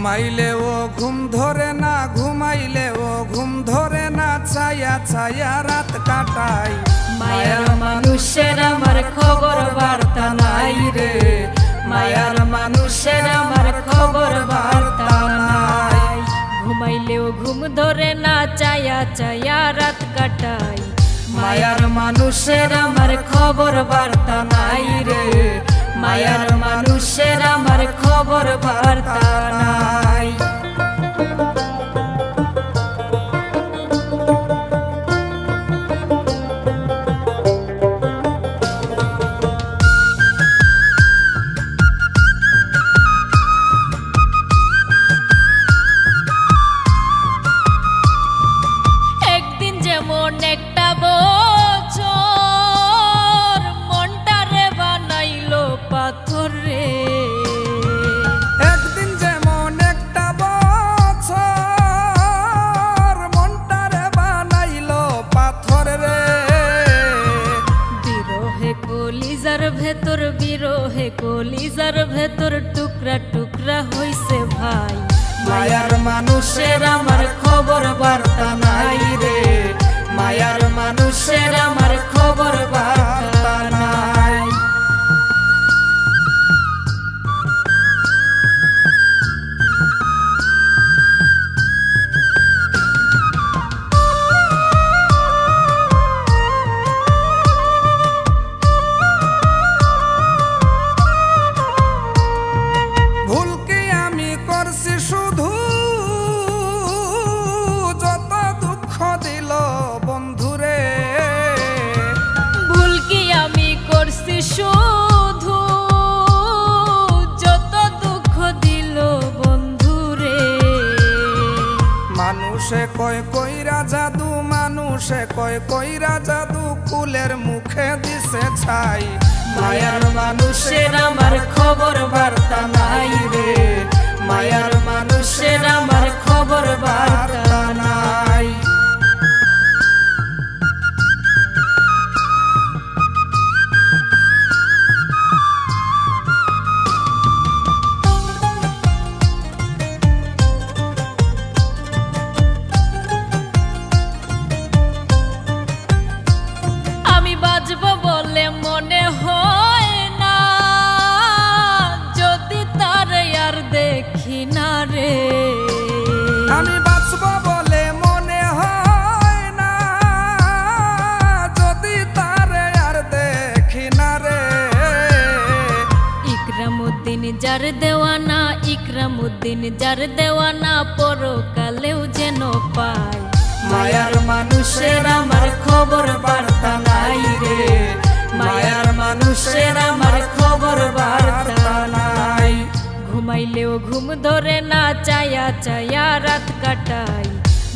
ঘুমাইলে ও ঘুম ধরে না, ঘুমাইলে ও ঘুম ধরে না, ছায়া ছায়া রাত কাটাই। মায়ার মানুষের আমার খবর বার্তা নাই রে, মায়ার মানুষের আমার খবর বার্তা নাই। ঘুমাইলেও ঘুম ধরে না, ছায়া ছায়া রাত কাটাই। মায়ার মানুষের আমার খবর বার্তা নাই রে, মায়ার মানুষের আমার খবর বার্তা নাই। একদিন যেমন একটা বছর মনটারে বানাইলো পাথর রে, একদিন যেমন একটা বছর মনটারে বানাইলো পাথর রে। বিরহে কলিজার ভেতর, বিরহে কলিজার ভেতর টুকরা টুকরা হইছে ভাই। মায়ার মানুষের আমার খবর বার্তা নাই রে, মায়ার মানুষের আমার খবর বার্তা নাই। ভুল কি আমি করছি শুধু, যত দুঃখ দিল বন্ধুরে। ভুল কি আমি করছি শুধু, যত দুঃখ দিল বন্ধুরে। মানুষে কয় কইরা জাদু, মানুষে কয় কইরা জাদু, কুলের মুখে দিছে ছাই। মায়ার মানুষের আমার খবর বার্তা নাই রে, মায়ার মানুষের আমার খবর বার্তা নাই। আমি বাঁচব বলে মনে হয় না, যদি তার আর দেখি না রে। আমি বাঁচব বলে মনে হয় না, যদি তারে আর দেখি না রে। ইকরামউদ্দিন যার দেওয়ানা, ইকরামউদ্দিন যার দেওয়ানা, পরকালেও যেন পায়। মায়ার মানুষের আমার খবর বার্তা নাই রে, মায়ার মানুষের আমার খবর বার্তা নাই। ঘুমাইলেও ঘুম ধরে না, ছায়া ছায়া রাত কাটাই।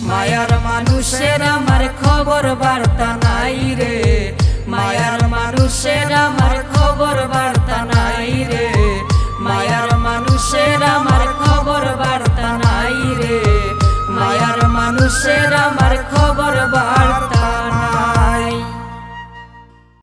মায়ার মানুষের আমার খবর বার্তা নাই রে, মায়ার মানুষের আমার খবর বার্তা নাই রে, মায়ার মানুষের আমার খবর বার্তা নাই রে, মায়ার মানুষের আমার